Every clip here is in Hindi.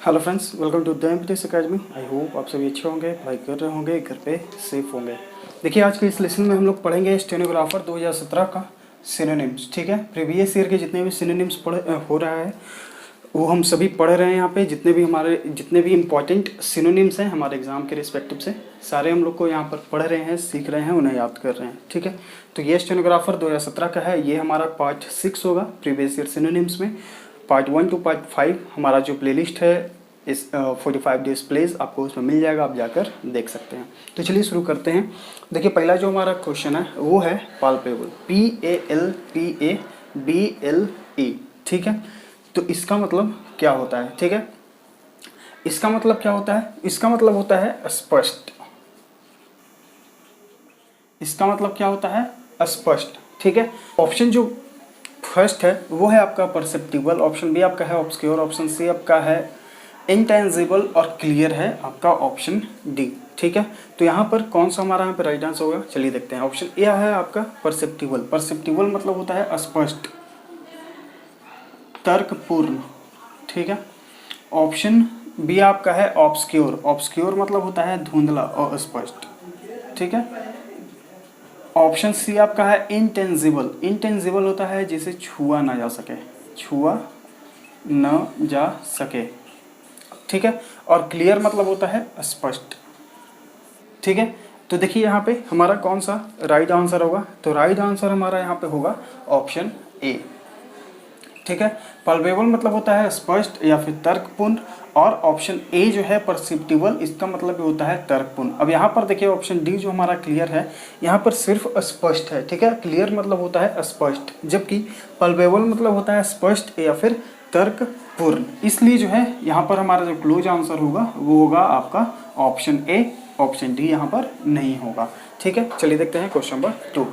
Hello friends, welcome to the MPTS academy. I hope आप सभी अच्छे होंगे, पढ़ाई कर रहे होंगे, घर पे सेफ होंगे। देखिए, आज के इस लेसन में हम लोग पढ़ेंगे स्टेनोग्राफर 2017 का सिनोनिम्स। ठीक है, प्रीवियस ईयर के जितने भी सिनोनिम्स हो रहा है वो हम सभी पढ़ रहे हैं। यहाँ पे जितने भी इंपॉर्टेंट सिनोनिम्स हैं हमारे एग्जाम के रिस्पेक्टिव से सारे हम लोग को यहाँ पर पढ़ रहे हैं, सीख रहे हैं, उन्हें याद कर रहे हैं। ठीक है, तो ये स्टेनोग्राफर 2017 का है। ये हमारा पार्ट 6 होगा प्रीवियस ईयर सिनोनिम्स में। पार्ट 1 टू पार्ट 5 हमारा जो प्लेलिस्ट है इस 45 डेज प्लेज आपको उसमें मिल जाएगा, आप जाकर देख सकते हैं। तो चलिए शुरू करते हैं। देखिए, पहला जो हमारा क्वेश्चन है वो है पाल्पेबल, PALPABLE। ठीक है, तो इसका मतलब क्या होता है? ठीक है, इसका मतलब क्या होता है? इसका मतलब होता है स्पष्ट। इसका मतलब क्या होता है? स्पष्ट। ठीक है, ऑप्शन जो फर्स्ट है वो है आपका परसेप्टिबल, ऑप्शन बी आपका है ऑब्सक्योर, ऑप्शन सी आपका है इंटेंजिबल और क्लियर है आपका ऑप्शन डी। ठीक है, तो यहाँ पर कौन सा हमारा यहाँ पे राइट आंसर होगा? चलिए देखते हैं। ऑप्शन ए है आपका परसेप्टिबल। परसेप्टिबल मतलब होता है स्पष्ट, तर्कपूर्ण। ठीक है, ऑप्शन बी आपका है ऑब्सक्योर। ऑब्सक्योर मतलब होता है धुंधला और अस्पष्ट। ठीक है, ऑप्शन सी आपका है इंटेंजिबल। इंटेंजिबल होता है जिसे छुआ ना जा सके, छुआ न जा सके। ठीक है, और क्लियर मतलब होता है स्पष्ट। ठीक है, तो देखिए यहाँ पे हमारा कौन सा राइट आंसर होगा? तो राइट आंसर हमारा यहाँ पे होगा ऑप्शन ए। ठीक है, पल्पेबल मतलब होता है स्पष्ट या फिर तर्कपूर्ण, और ऑप्शन ए जो है परसेप्टिबल, इसका मतलब भी होता है तर्कपूर्ण। अब यहाँ पर देखिए ऑप्शन डी जो हमारा क्लियर है, यहाँ पर सिर्फ स्पष्ट है। ठीक है, क्लियर मतलब होता है स्पष्ट, जबकि पल्पेबल मतलब होता है स्पष्ट या फिर तर्कपूर्ण। इसलिए जो है यहाँ पर हमारा जो क्लोज आंसर होगा वो होगा आपका ऑप्शन ए। ऑप्शन डी यहाँ पर नहीं होगा। ठीक है, चलिए देखते हैं क्वेश्चन नंबर 2।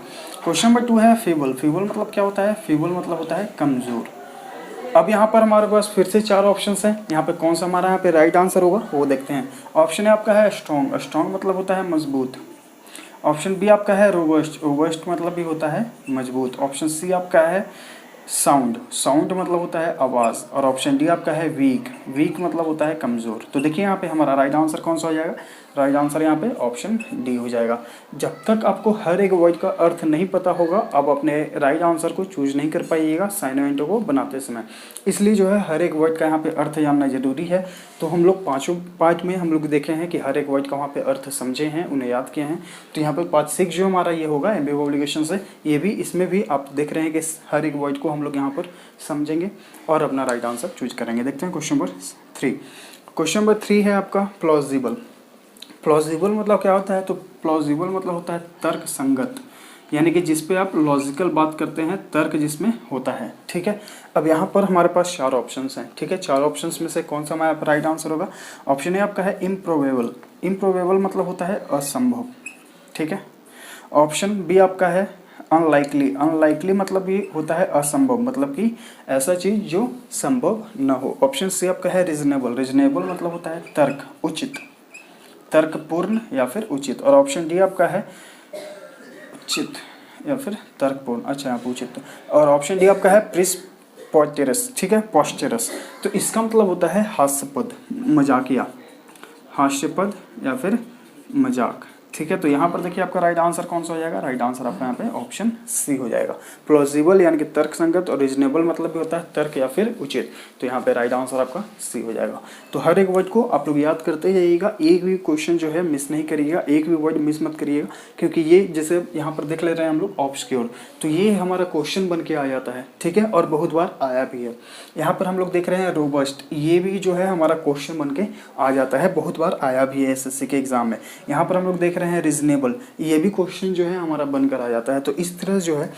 क्वेश्चन नंबर 2 है फीबल। फीबल मतलब क्या होता है? फीबल मतलब होता है कमजोर। अब यहाँ पर हमारे पास फिर से 4 ऑप्शंस हैं। यहाँ पे कौन सा हमारा यहाँ पे राइट आंसर होगा वो देखते हैं। ऑप्शन ए आपका है स्ट्रॉन्ग। स्ट्रॉन्ग मतलब होता है मजबूत। ऑप्शन बी आपका है रोबस्ट। रोबस्ट मतलब भी होता है मजबूत। ऑप्शन सी आपका है साउंड। साउंड मतलब होता है आवाज़। और ऑप्शन डी आपका है वीक। वीक मतलब होता है कमज़ोर। तो देखिए यहाँ पे हमारा राइट आंसर कौन सा हो जाएगा? राइट आंसर यहाँ पे ऑप्शन डी हो जाएगा। जब तक आपको हर एक वर्ड का अर्थ नहीं पता होगा आप अपने राइट आंसर को चूज नहीं कर पाइएगा असाइनमेंटों को बनाते समय। इसलिए जो है हर एक वर्ड का यहाँ पे अर्थ जानना जरूरी है। तो हम लोग 5 पार्ट में हम लोग देखे हैं कि हर एक वर्ड का वहाँ पे अर्थ समझे हैं, उन्हें याद किए हैं। तो यहाँ पर पार्ट 6 जो हमारा ये होगा एमबीए ऑब्लिगेशन से, ये भी इसमें भी आप देख रहे हैं कि हर एक वर्ड को हम लोग यहाँ पर समझेंगे और अपना राइट आंसर चूज करेंगे। देखते हैं क्वेश्चन नंबर 3। क्वेश्चन नंबर 3 है आपका प्लॉजिबल। प्लॉजिबल मतलब क्या होता है? तो प्लॉजिबल मतलब होता है तर्क संगत, यानी कि जिस पे आप लॉजिकल बात करते हैं, तर्क जिसमें होता है। ठीक है, अब यहाँ पर हमारे पास 4 ऑप्शंस हैं। ठीक है, 4 ऑप्शंस में से कौन सा हमारा राइट आंसर होगा? ऑप्शन ए आपका है इम्प्रोबेबल। इम्प्रोबेबल मतलब होता है असंभव। ठीक है, ऑप्शन बी आपका है अनलाइकली। अनलाइकली मतलब भी होता है असंभव, मतलब कि ऐसा चीज जो संभव न हो। ऑप्शन सी आपका है रीजनेबल। रीजनेबल मतलब होता है तर्क, उचित, तर्कपूर्ण या फिर उचित। और ऑप्शन डी आपका है उचित या फिर तर्कपूर्ण, अच्छा यहाँ पे उचित। और ऑप्शन डी आपका है प्रिस्पोस्टेरस। ठीक है, पोस्टेरस। तो इसका मतलब होता है हास्यपद, मजाकिया, हास्यपद या फिर मजाक। ठीक है, तो यहाँ पर देखिए आपका राइट आंसर कौन सा हो जाएगा? राइट आंसर आपका यहाँ पे ऑप्शन सी हो जाएगा। प्लॉजिबल यानी कि तर्क संगत, और रीजनेबल मतलब भी होता है तर्क या फिर उचित। तो यहाँ पे राइट आंसर आपका सी हो जाएगा। तो हर एक वर्ड को आप लोग याद करते जाइएगा, एक भी क्वेश्चन जो है मिस नहीं करिएगा, एक भी वर्ड मिस मत करिएगा, क्योंकि ये जैसे यहाँ पर देख ले रहे हैं हम लोग ऑब्सक्योर, तो ये हमारा क्वेश्चन बन के आ जाता है। ठीक है, और बहुत बार आया भी है। यहाँ पर हम लोग देख रहे हैं रोबस्ट, ये भी जो है हमारा क्वेश्चन बन के आ जाता है, बहुत बार आया भी है एसएससी के एग्जाम में। यहाँ पर हम लोग देख रहे हैं रीजनेबल, ये भी क्वेश्चन जो है हमारा बनकर आ जाता है। तो इस तरह जो है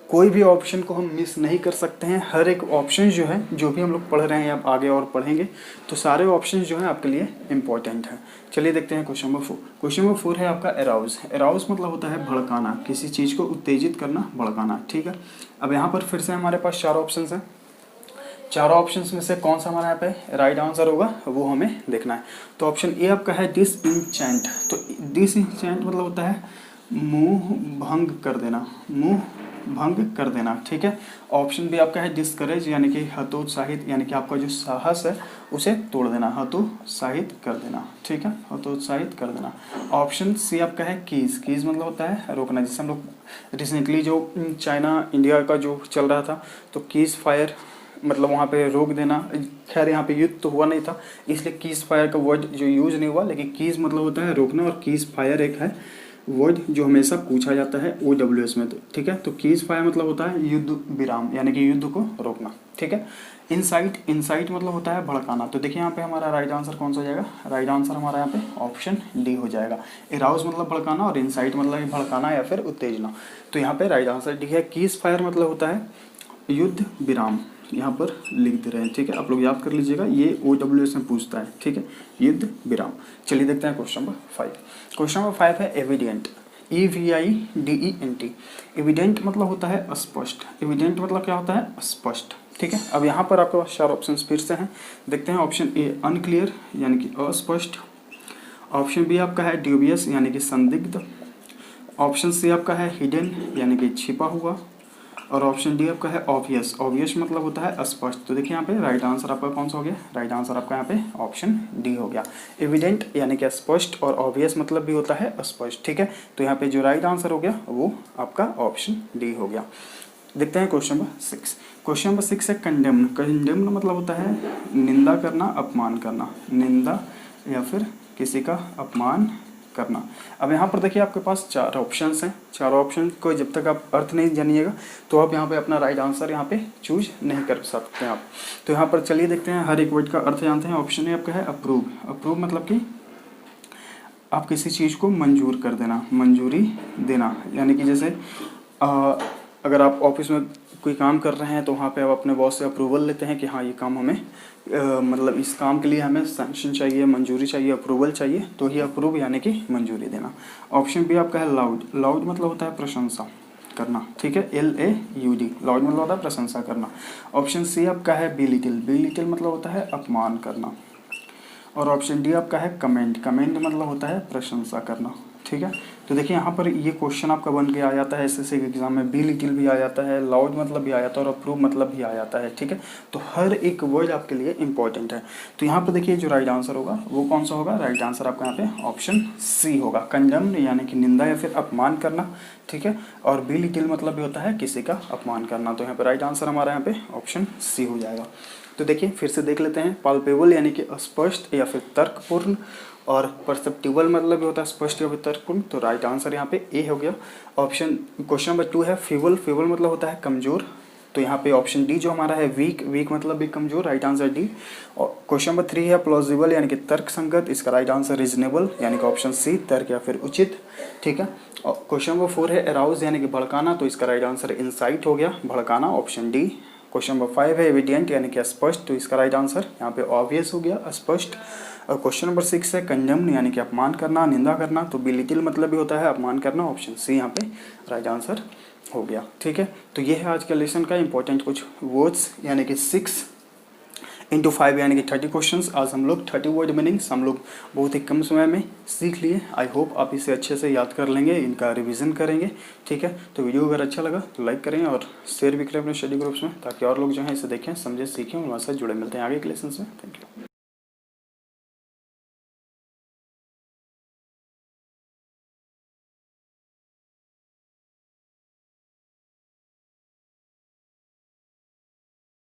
कोई भी ऑप्शन को हम मिस नहीं कर सकते हैं। हर एक ऑप्शन जो है, जो भी हम लोग पढ़ रहे हैं या आगे और पढ़ेंगे, तो सारे ऑप्शन जो है आपके लिए इंपॉर्टेंट है। चलिए देखते हैं क्वेश्चन नंबर 4। क्वेश्चन नंबर 4 है आपका एराउज। एराउज मतलब होता है भड़काना, किसी चीज़ को उत्तेजित करना, भड़काना। ठीक है, अब यहाँ पर फिर से हमारे पास 4 ऑप्शन हैं। 4 ऑप्शंस में से कौन सा हमारा यहाँ पे राइट आंसर होगा वो हमें देखना है। तो ऑप्शन ए आपका है डिसइंचेंट। तो डिसइंचेंट मतलब होता है मुंह भंग कर देना, मुंह भंग कर देना, ठीक है। ऑप्शन बी आपका है डिस्करेज यानी कि हतोत्साहित, यानी कि आपका जो साहस है उसे तोड़ देना, हतोत्साहित कर देना, ठीक है, हतोत्साहित कर देना। ऑप्शन सी आपका है कीज, कीज मतलब होता है रोकना, जिससे हम लोग रिसेंटली जो चाइना इंडिया का जो चल रहा था तो कीज फायर मतलब वहाँ पे रोक देना। खैर यहाँ पे युद्ध तो हुआ नहीं था इसलिए कीज फायर का वर्ड जो यूज नहीं हुआ, लेकिन कीज मतलब होता है रोकना और कीज फायर एक है वर्ड जो हमेशा पूछा जाता है OWS में, तो ठीक है। तो कीज फायर मतलब होता है युद्ध विराम यानी कि युद्ध को रोकना, ठीक है। इनसाइट, इनसाइट मतलब होता है भड़काना। तो देखिए यहाँ पे हमारा राइट आंसर कौन सा हो जाएगा, राइट आंसर हमारा यहाँ पे ऑप्शन डी हो जाएगा। एराउज मतलब भड़काना और इनसाइट मतलब भड़काना या फिर उत्तेजना। तो यहाँ पे राइट आंसर डी है। कीज फायर मतलब होता है युद्ध विराम, यहाँ पर लिख दे रहे हैं, ठीक है। आप लोग याद कर लीजिएगा, ये OWS में पूछता है, ठीक है, युद्ध विराम। चलिए देखते हैं क्वेश्चन नंबर 5। क्वेश्चन नंबर 5 है एविडेंट, EVIDENT। एविडेंट मतलब होता है स्पष्ट, एविडेंट मतलब क्या होता है स्पष्ट, ठीक है। अब यहाँ पर आपके पास 4 ऑप्शन फिर से हैं, देखते हैं। ऑप्शन ए अनक्लियर यानी कि अस्पष्ट, ऑप्शन बी आपका है ड्यूबियस यानी कि संदिग्ध, ऑप्शन सी आपका है हिडन यानी कि छिपा हुआ, और ऑप्शन डी आपका है ऑब्वियस, ऑब्वियस मतलब होता है स्पष्ट। तो देखिए यहाँ पे राइट आंसर आपका कौन सा हो गया, राइट आंसर आपका यहाँ पे ऑप्शन डी हो गया। एविडेंट यानी कि स्पष्ट और ऑब्वियस मतलब भी होता है स्पष्ट, ठीक है। तो यहाँ पे जो राइट आंसर हो गया वो आपका ऑप्शन डी हो गया। देखते हैं क्वेश्चन नंबर 6। क्वेश्चन नंबर 6 है कंडेम्न, कंडेम्न मतलब होता है निंदा करना, अपमान करना, निंदा या फिर किसी का अपमान करना। अब यहाँ पर देखिए आपके पास 4 ऑप्शंस हैं, 4 ऑप्शन को जब तक आप अर्थ नहीं जानिएगा तो आप यहाँ पे अपना राइट आंसर यहाँ पे चूज नहीं कर सकते हैं आप। तो यहाँ पर चलिए देखते हैं, हर एक वर्ड का अर्थ जानते हैं। ऑप्शन ए आपका है अप्रूव, अप्रूव मतलब कि आप किसी चीज़ को मंजूर कर देना, मंजूरी देना, यानी कि जैसे अगर आप ऑफिस में कोई काम कर रहे हैं तो वहाँ पे आप अपने बॉस से अप्रूवल लेते हैं कि हाँ ये काम हमें मतलब इस काम के लिए हमें सैंक्शन चाहिए, मंजूरी चाहिए, अप्रूवल चाहिए, तो ही अप्रूव यानी कि मंजूरी देना। ऑप्शन बी आपका है लाउड, लाउड मतलब होता है प्रशंसा करना, ठीक है, LAUD, लाउड मतलब होता है प्रशंसा करना। ऑप्शन सी आपका है बी लिटिल मतलब होता है अपमान करना, और ऑप्शन डी आपका है कमेंट, कमेंट मतलब होता है प्रशंसा करना, ठीक है। तो देखिए यहाँ पर ये क्वेश्चन आपका बन के आ जाता है SSC के एग्जाम में, बी लिटिल भी आ जाता है, लाउड मतलब भी आ जाता है और अप्रूव मतलब भी आ जाता है, ठीक है। तो हर एक वर्ड आपके लिए इंपॉर्टेंट है। तो यहाँ पर देखिए जो राइट आंसर होगा वो कौन सा होगा, राइट आंसर आपका यहाँ पे ऑप्शन सी होगा, कंडेम्न यानी कि निंदा या फिर अपमान करना, ठीक है। और बी लिटिल मतलब भी होता है किसी का अपमान करना। तो यहाँ पे राइट आंसर हमारा यहाँ पे ऑप्शन सी हो जाएगा। तो देखिए फिर से देख लेते हैं, पाल्पेबल यानी कि स्पष्ट या फिर तर्कपूर्ण, और परसेप्टिबल मतलब भी होता है स्पष्ट या फिर तर्कपूर्ण। तो राइट आंसर यहाँ पे ए हो गया। ऑप्शन क्वेश्चन नंबर 2 है फीबल, फीबल मतलब होता है कमजोर। तो यहाँ पे ऑप्शन डी जो हमारा है वीक, वीक मतलब भी कमजोर, राइट आंसर डी। और क्वेश्चन नंबर 3 है प्लॉजिबल यानी कि तर्क संगत, इसका राइट आंसर रीजनेबल यानी कि ऑप्शन सी तर्क या फिर उचित, ठीक है। और क्वेश्चन नंबर 4 है अराउज यानी कि भड़काना, तो इसका राइट आंसर इंसाइट हो गया, भड़काना, ऑप्शन डी। क्वेश्चन नंबर 5 है एविडेंट यानी कि स्पष्ट, तो इसका राइट आंसर यहाँ पे ऑब्वियस हो गया, स्पष्ट। और क्वेश्चन नंबर 6 है कंडेम्न यानी कि अपमान करना, निंदा करना, तो बिलिटिल मतलब भी होता है अपमान करना, ऑप्शन सी यहाँ पे राइट आंसर हो गया, ठीक है। तो ये है आज के लेसन का इंपॉर्टेंट कुछ वर्ड्स, यानी कि 6 × 5 यानी कि 30 क्वेश्चंस। आज हम लोग 30 वर्ड मीनिंग्स हम लोग बहुत ही कम समय में सीख लिए। आई होप आप इसे अच्छे से याद कर लेंगे, इनका रिवीजन करेंगे, ठीक है। तो वीडियो अगर अच्छा लगा तो लाइक करें और शेयर भी करें अपने स्टडी ग्रुप्स में, ताकि और लोग जो हैं इसे देखें, समझें, सीखें और हमारे साथ जुड़े। मिलते हैं आगे के लेसन में। Thank you.